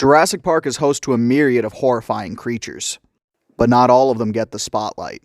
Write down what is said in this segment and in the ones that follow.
Jurassic Park is host to a myriad of horrifying creatures, but not all of them get the spotlight.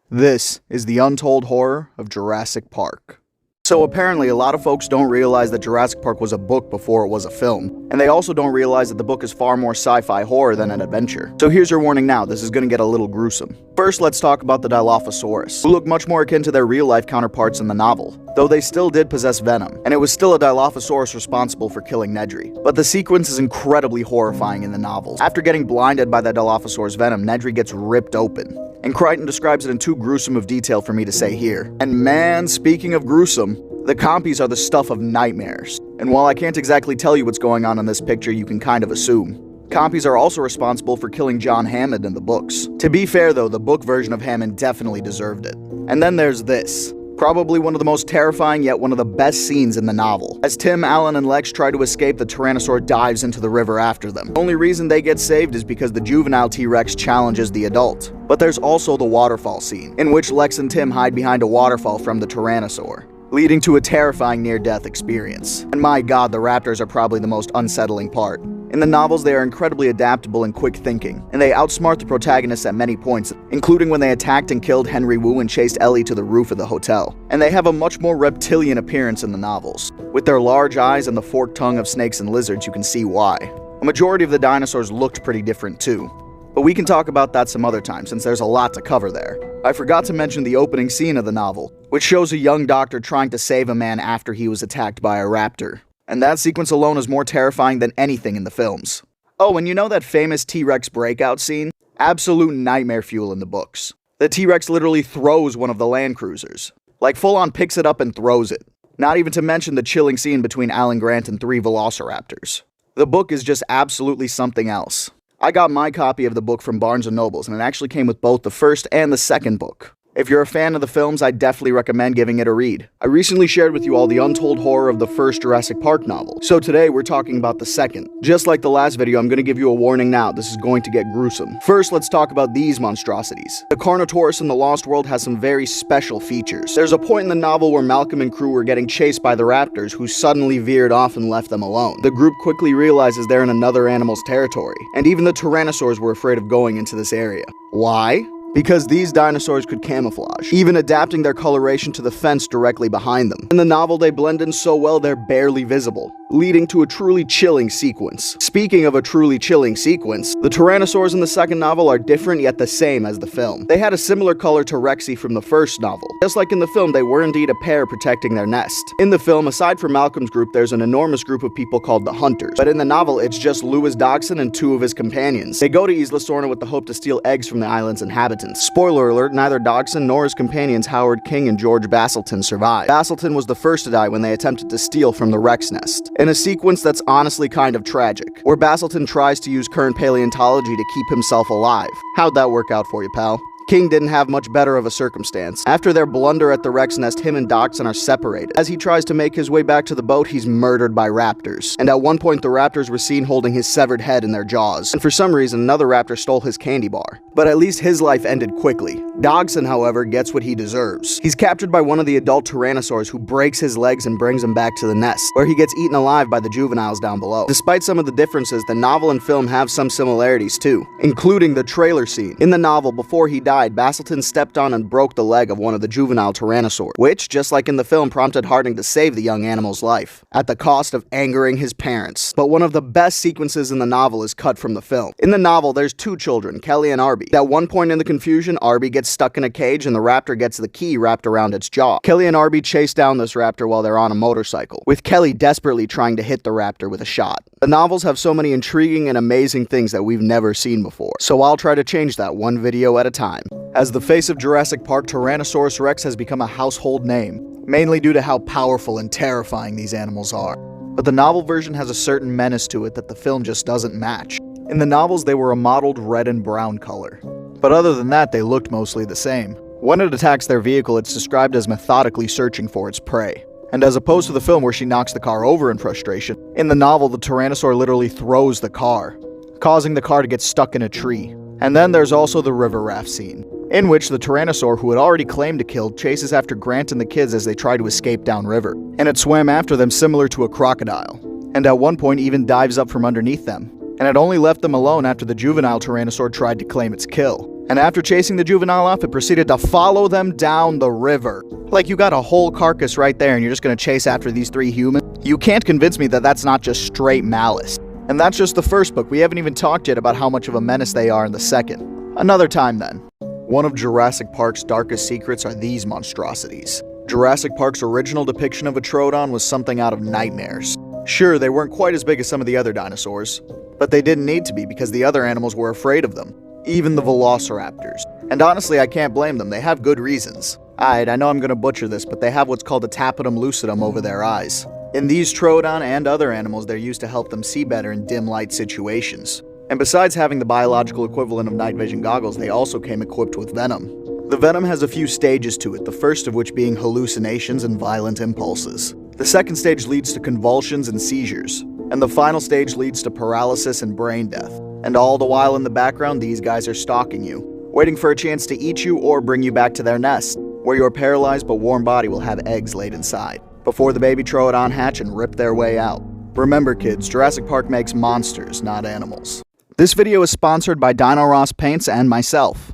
This is the untold horror of Jurassic Park. So apparently a lot of folks don't realize that Jurassic Park was a book before it was a film, and they also don't realize that the book is far more sci-fi horror than an adventure. So here's your warning now, this is gonna get a little gruesome. First, let's talk about the Dilophosaurus, who look much more akin to their real-life counterparts in the novel, though they still did possess venom, and it was still a Dilophosaurus responsible for killing Nedry. But the sequence is incredibly horrifying in the novels. After getting blinded by the Dilophosaurus venom, Nedry gets ripped open. And Crichton describes it in too gruesome of detail for me to say here. And man, speaking of gruesome, the compies are the stuff of nightmares. And while I can't exactly tell you what's going on in this picture, you can kind of assume. Compies are also responsible for killing John Hammond in the books. To be fair though, the book version of Hammond definitely deserved it. And then there's this. Probably one of the most terrifying yet one of the best scenes in the novel. As Tim, Alan, and Lex try to escape, the Tyrannosaur dives into the river after them. The only reason they get saved is because the juvenile T-Rex challenges the adult. But there's also the waterfall scene, in which Lex and Tim hide behind a waterfall from the Tyrannosaur, leading to a terrifying near-death experience. And my god, the raptors are probably the most unsettling part. In the novels, they are incredibly adaptable and quick-thinking, and they outsmart the protagonists at many points, including when they attacked and killed Henry Wu and chased Ellie to the roof of the hotel. And they have a much more reptilian appearance in the novels. With their large eyes and the forked tongue of snakes and lizards, you can see why. A majority of the dinosaurs looked pretty different too. But we can talk about that some other time, since there's a lot to cover there. I forgot to mention the opening scene of the novel, which shows a young doctor trying to save a man after he was attacked by a raptor. And that sequence alone is more terrifying than anything in the films. Oh, and you know that famous T-Rex breakout scene? Absolute nightmare fuel in the books. The T-Rex literally throws one of the land cruisers. Like full on picks it up and throws it. Not even to mention the chilling scene between Alan Grant and 3 velociraptors. The book is just absolutely something else. I got my copy of the book from Barnes & Nobles, and it actually came with both the first and the second book. If you're a fan of the films, I definitely recommend giving it a read. I recently shared with you all the untold horror of the first Jurassic Park novel, so today we're talking about the second. Just like the last video, I'm going to give you a warning now, this is going to get gruesome. First, let's talk about these monstrosities. The Carnotaurus in the Lost World has some very special features. There's a point in the novel where Malcolm and crew were getting chased by the raptors, who suddenly veered off and left them alone. The group quickly realizes they're in another animal's territory, and even the Tyrannosaurs were afraid of going into this area. Why? Because these dinosaurs could camouflage, even adapting their coloration to the fence directly behind them. In the novel, they blend in so well they're barely visible, leading to a truly chilling sequence. Speaking of a truly chilling sequence, the Tyrannosaurs in the second novel are different yet the same as the film. They had a similar color to Rexy from the first novel. Just like in the film, they were indeed a pair protecting their nest. In the film, aside from Malcolm's group, there's an enormous group of people called the Hunters. But in the novel, it's just Louis Dodgson and 2 of his companions. They go to Isla Sorna with the hope to steal eggs from the island's inhabitants. Spoiler alert, neither Dodgson nor his companions Howard King and George Basilton survived. Basilton was the first to die when they attempted to steal from the Rex nest, in a sequence that's honestly kind of tragic, where Basilton tries to use current paleontology to keep himself alive. How'd that work out for you, pal? King didn't have much better of a circumstance. After their blunder at the Rex nest, him and Dodgson are separated. As he tries to make his way back to the boat, he's murdered by raptors. And at one point, the raptors were seen holding his severed head in their jaws. And for some reason, another raptor stole his candy bar. But at least his life ended quickly. Dodgson, however, gets what he deserves. He's captured by one of the adult Tyrannosaurs, who breaks his legs and brings him back to the nest, where he gets eaten alive by the juveniles down below. Despite some of the differences, the novel and film have some similarities too, including the trailer scene. In the novel, before he died, Basilton stepped on and broke the leg of one of the juvenile Tyrannosaurs, which, just like in the film, prompted Harding to save the young animal's life, at the cost of angering his parents. But one of the best sequences in the novel is cut from the film. In the novel, there's 2 children, Kelly and Arby. At one point in the confusion, Arby gets stuck in a cage and the raptor gets the key wrapped around its jaw. Kelly and Arby chase down this raptor while they're on a motorcycle, with Kelly desperately trying to hit the raptor with a shot. The novels have so many intriguing and amazing things that we've never seen before, so I'll try to change that one video at a time. As the face of Jurassic Park, Tyrannosaurus Rex has become a household name, mainly due to how powerful and terrifying these animals are. But the novel version has a certain menace to it that the film just doesn't match. In the novels, they were a mottled red and brown color. But other than that, they looked mostly the same. When it attacks their vehicle, it's described as methodically searching for its prey. And as opposed to the film where she knocks the car over in frustration, in the novel, the Tyrannosaur literally throws the car, causing the car to get stuck in a tree. And then there's also the river raft scene, in which the Tyrannosaur, who had already claimed to kill, chases after Grant and the kids as they try to escape downriver. And it swam after them similar to a crocodile, and at one point even dives up from underneath them. and it only left them alone after the juvenile tyrannosaur tried to claim its kill. And after chasing the juvenile off, it proceeded to follow them down the river. Like, you got a whole carcass right there and you're just gonna chase after these 3 humans? You can't convince me that that's not just straight malice. And that's just the first book. We haven't even talked yet about how much of a menace they are in the second. Another time then. One of Jurassic Park's darkest secrets are these monstrosities. Jurassic Park's original depiction of a Troodon was something out of nightmares. Sure, they weren't quite as big as some of the other dinosaurs, but they didn't need to be because the other animals were afraid of them. Even the velociraptors. And honestly, I can't blame them. They have good reasons. I know I'm gonna butcher this, but they have what's called a tapetum lucidum over their eyes. In these Troodon and other animals, they're used to help them see better in dim light situations. And besides having the biological equivalent of night vision goggles, they also came equipped with venom. The venom has a few stages to it, the first of which being hallucinations and violent impulses. The second stage leads to convulsions and seizures, and the final stage leads to paralysis and brain death. And all the while in the background, these guys are stalking you, waiting for a chance to eat you or bring you back to their nest, where your paralyzed but warm body will have eggs laid inside, before the baby Troodon hatch and rip their way out. Remember kids, Jurassic Park makes monsters, not animals. This video is sponsored by Dino Ross Paints and myself.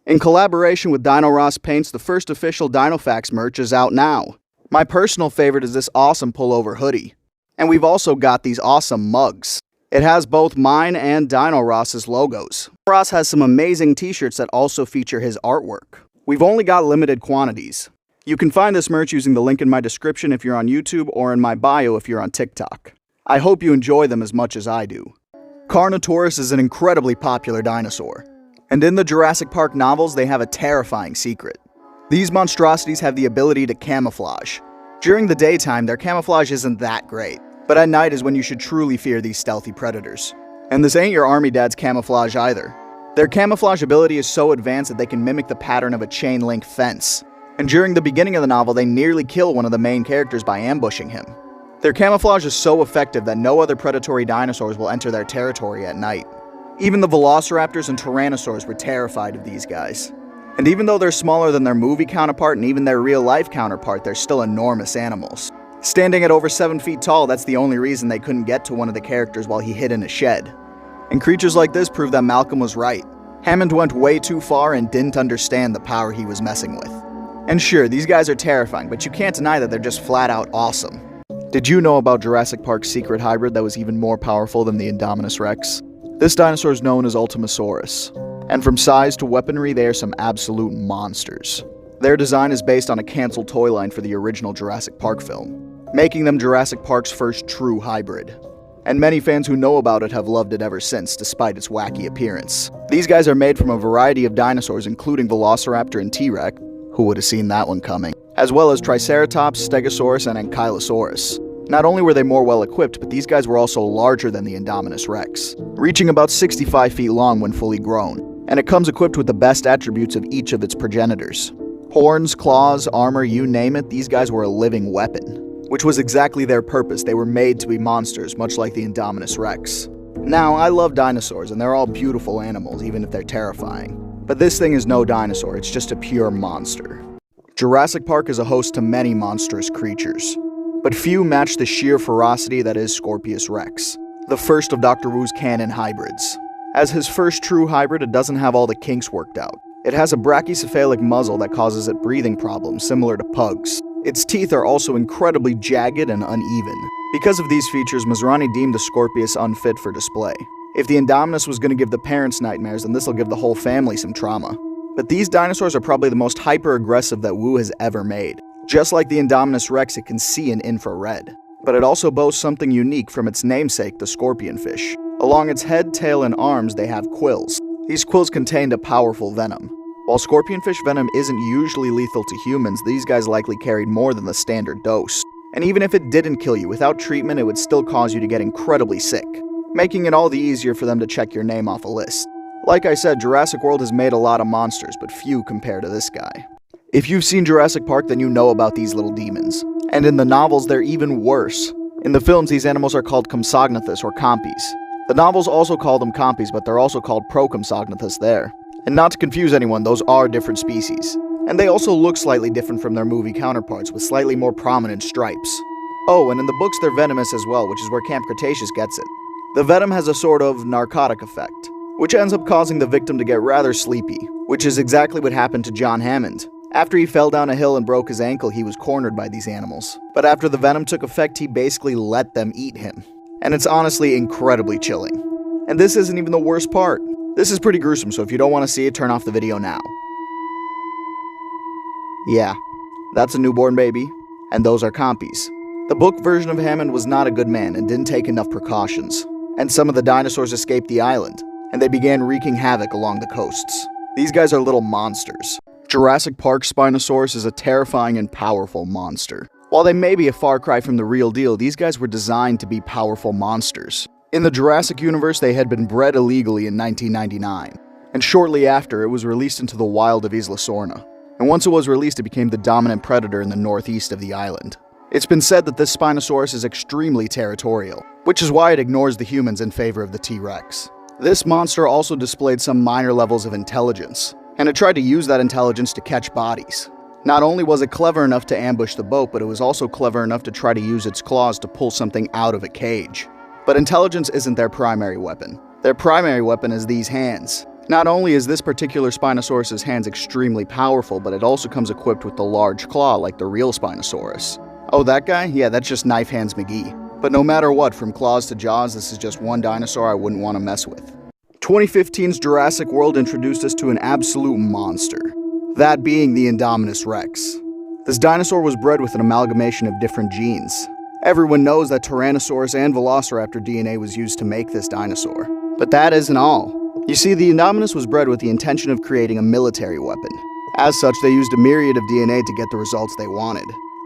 In collaboration with Dino Ross Paints, the first official DinoFacts merch is out now. My personal favorite is this awesome pullover hoodie. And we've also got these awesome mugs. It has both mine and Dino Ross's logos. Ross has some amazing t-shirts that also feature his artwork. We've only got limited quantities. You can find this merch using the link in my description if you're on YouTube or in my bio if you're on TikTok. I hope you enjoy them as much as I do. Carnotaurus is an incredibly popular dinosaur. And in the Jurassic Park novels, they have a terrifying secret. These monstrosities have the ability to camouflage. During the daytime, their camouflage isn't that great, but at night is when you should truly fear these stealthy predators. And this ain't your army dad's camouflage either. Their camouflage ability is so advanced that they can mimic the pattern of a chain link fence. And during the beginning of the novel, they nearly kill one of the main characters by ambushing him. Their camouflage is so effective that no other predatory dinosaurs will enter their territory at night. Even the velociraptors and tyrannosaurs were terrified of these guys. And even though they're smaller than their movie counterpart and even their real-life counterpart, they're still enormous animals. Standing at over 7 feet tall, that's the only reason they couldn't get to one of the characters while he hid in a shed. And creatures like this prove that Malcolm was right. Hammond went way too far and didn't understand the power he was messing with. And sure, these guys are terrifying, but you can't deny that they're just flat out awesome. Did you know about Jurassic Park's secret hybrid that was even more powerful than the Indominus Rex? This dinosaur is known as Ultimasaurus, and from size to weaponry, they are some absolute monsters. Their design is based on a canceled toy line for the original Jurassic Park film, making them Jurassic Park's first true hybrid. And many fans who know about it have loved it ever since, despite its wacky appearance. These guys are made from a variety of dinosaurs, including Velociraptor and T-Rex, who would have seen that one coming, as well as Triceratops, Stegosaurus, and Ankylosaurus. Not only were they more well-equipped, but these guys were also larger than the Indominus Rex, reaching about 65 feet long when fully grown, and it comes equipped with the best attributes of each of its progenitors. Horns, claws, armor, you name it, these guys were a living weapon, which was exactly their purpose. They were made to be monsters, much like the Indominus Rex. Now, I love dinosaurs, and they're all beautiful animals, even if they're terrifying. But this thing is no dinosaur, it's just a pure monster. Jurassic Park is a host to many monstrous creatures, but few match the sheer ferocity that is Scorpius Rex, the first of Dr. Wu's canon hybrids. As his first true hybrid, it doesn't have all the kinks worked out. It has a brachycephalic muzzle that causes it breathing problems, similar to pugs. Its teeth are also incredibly jagged and uneven. Because of these features, Masrani deemed the Scorpius unfit for display. If the Indominus was going to give the parents nightmares, then this will give the whole family some trauma. But these dinosaurs are probably the most hyper-aggressive that Wu has ever made. Just like the Indominus Rex, it can see in infrared. But it also boasts something unique from its namesake, the scorpionfish. Along its head, tail, and arms, they have quills. These quills contained a powerful venom. While scorpionfish venom isn't usually lethal to humans, these guys likely carried more than the standard dose. And even if it didn't kill you, without treatment, it would still cause you to get incredibly sick, making it all the easier for them to check your name off a list. Like I said, Jurassic World has made a lot of monsters, but few compare to this guy. If you've seen Jurassic Park, then you know about these little demons. And in the novels, they're even worse. In the films, these animals are called Compsognathus or Compys. The novels also call them Compys, but they're also called Procompsognathus there. And not to confuse anyone, those are different species. And they also look slightly different from their movie counterparts, with slightly more prominent stripes. Oh, and in the books they're venomous as well, which is where Camp Cretaceous gets it. The venom has a sort of narcotic effect, which ends up causing the victim to get rather sleepy, which is exactly what happened to John Hammond. After he fell down a hill and broke his ankle, he was cornered by these animals. But after the venom took effect, he basically let them eat him. And it's honestly incredibly chilling. And this isn't even the worst part. This is pretty gruesome, so if you don't want to see it, turn off the video now. Yeah, that's a newborn baby, and those are compies. The book version of Hammond was not a good man and didn't take enough precautions. And some of the dinosaurs escaped the island, and they began wreaking havoc along the coasts. These guys are little monsters. Jurassic Park Spinosaurus is a terrifying and powerful monster. While they may be a far cry from the real deal, these guys were designed to be powerful monsters. In the Jurassic universe, they had been bred illegally in 1999, and shortly after, it was released into the wild of Isla Sorna. And once it was released, it became the dominant predator in the northeast of the island. It's been said that this Spinosaurus is extremely territorial, which is why it ignores the humans in favor of the T-Rex. This monster also displayed some minor levels of intelligence, and it tried to use that intelligence to catch bodies. Not only was it clever enough to ambush the boat, but it was also clever enough to try to use its claws to pull something out of a cage. But intelligence isn't their primary weapon. Their primary weapon is these hands. Not only is this particular Spinosaurus's hands extremely powerful, but it also comes equipped with the large claw like the real Spinosaurus. Oh, that guy? Yeah, that's just Knife Hands McGee. But no matter what, from claws to jaws, this is just one dinosaur I wouldn't want to mess with. 2015's Jurassic World introduced us to an absolute monster. That being the Indominus Rex. This dinosaur was bred with an amalgamation of different genes. Everyone knows that Tyrannosaurus and Velociraptor DNA was used to make this dinosaur. But that isn't all. You see, the Indominus was bred with the intention of creating a military weapon. As such, they used a myriad of DNA to get the results they wanted.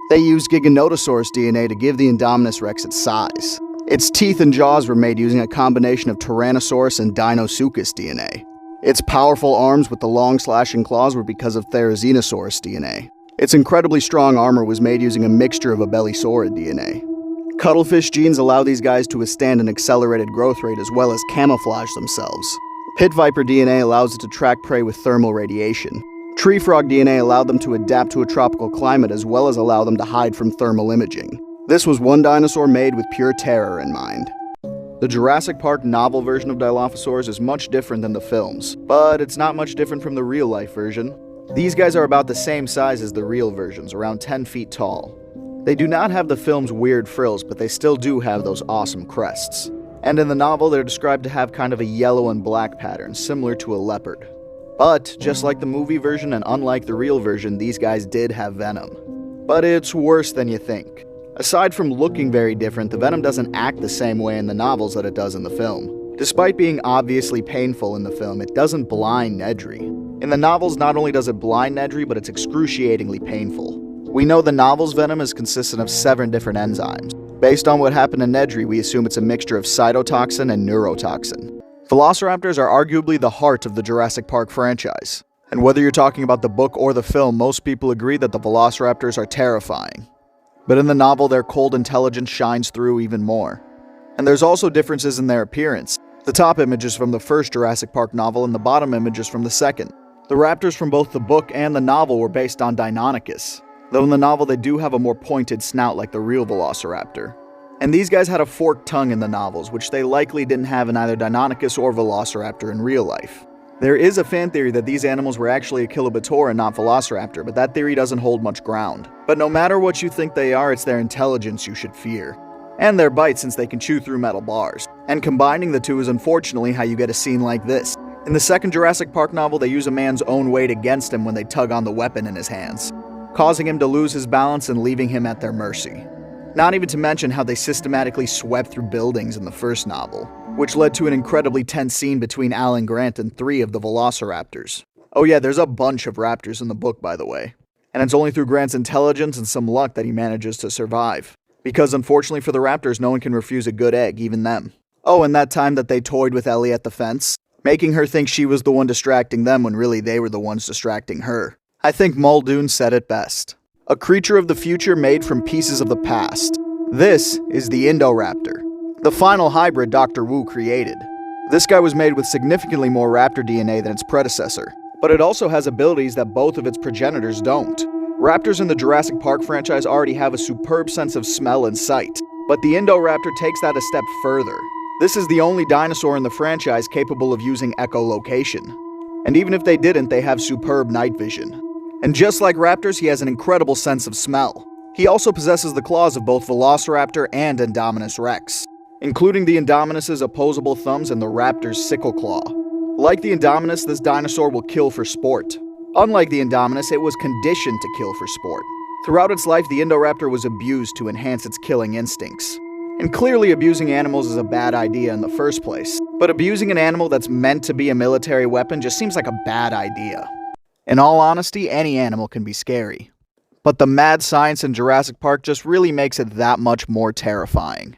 They used Giganotosaurus DNA to give the Indominus Rex its size. Its teeth and jaws were made using a combination of Tyrannosaurus and Deinosuchus DNA. Its powerful arms with the long slashing claws were because of Therizinosaurus DNA. Its incredibly strong armor was made using a mixture of Abelisaurid DNA. Cuttlefish genes allow these guys to withstand an accelerated growth rate as well as camouflage themselves. Pit viper DNA allows it to track prey with thermal radiation. Tree frog DNA allowed them to adapt to a tropical climate as well as allow them to hide from thermal imaging. This was one dinosaur made with pure terror in mind. The Jurassic Park novel version of Dilophosaurs is much different than the films, but it's not much different from the real-life version. These guys are about the same size as the real versions, around 10 feet tall. They do not have the film's weird frills, but they still do have those awesome crests. And in the novel, they're described to have kind of a yellow and black pattern, similar to a leopard. But, just like the movie version and unlike the real version, these guys did have venom. But it's worse than you think. Aside from looking very different, the venom doesn't act the same way in the novels that it does in the film. Despite being obviously painful in the film, it doesn't blind Nedry. In the novels, not only does it blind Nedry, but it's excruciatingly painful. We know the novel's venom is consistent of 7 different enzymes. Based on what happened to Nedry, we assume it's a mixture of cytotoxin and neurotoxin. Velociraptors are arguably the heart of the Jurassic Park franchise. And whether you're talking about the book or the film, most people agree that the Velociraptors are terrifying. But in the novel, their cold intelligence shines through even more. And there's also differences in their appearance. The top image is from the first Jurassic Park novel and the bottom image is from the second. The raptors from both the book and the novel were based on Deinonychus, though in the novel they do have a more pointed snout like the real Velociraptor. And these guys had a forked tongue in the novels, which they likely didn't have in either Deinonychus or Velociraptor in real life. There is a fan theory that these animals were actually Achillobator and not Velociraptor, but that theory doesn't hold much ground. But no matter what you think they are, it's their intelligence you should fear. And their bite, since they can chew through metal bars. And combining the two is unfortunately how you get a scene like this. In the second Jurassic Park novel, they use a man's own weight against him when they tug on the weapon in his hands, causing him to lose his balance and leaving him at their mercy. Not even to mention how they systematically swept through buildings in the first novel, which led to an incredibly tense scene between Alan Grant and 3 of the Velociraptors. Oh yeah, there's a bunch of raptors in the book, by the way. And it's only through Grant's intelligence and some luck that he manages to survive. Because unfortunately for the raptors, no one can refuse a good egg, even them. Oh, and that time that they toyed with Ellie at the fence, making her think she was the one distracting them when really they were the ones distracting her. I think Muldoon said it best. A creature of the future made from pieces of the past. This is the Indoraptor, the final hybrid Dr. Wu created. This guy was made with significantly more raptor DNA than its predecessor, but it also has abilities that both of its progenitors don't. Raptors in the Jurassic Park franchise already have a superb sense of smell and sight, but the Indoraptor takes that a step further. This is the only dinosaur in the franchise capable of using echolocation. And even if they didn't, they have superb night vision. And just like raptors, he has an incredible sense of smell. He also possesses the claws of both Velociraptor and Indominus Rex, including the Indominus's opposable thumbs and the raptor's sickle claw. Like the Indominus, this dinosaur will kill for sport. Unlike the Indominus, it was conditioned to kill for sport. Throughout its life, the Indoraptor was abused to enhance its killing instincts. And clearly abusing animals is a bad idea in the first place. But abusing an animal that's meant to be a military weapon just seems like a bad idea. In all honesty, any animal can be scary. But the mad science in Jurassic Park just really makes it that much more terrifying.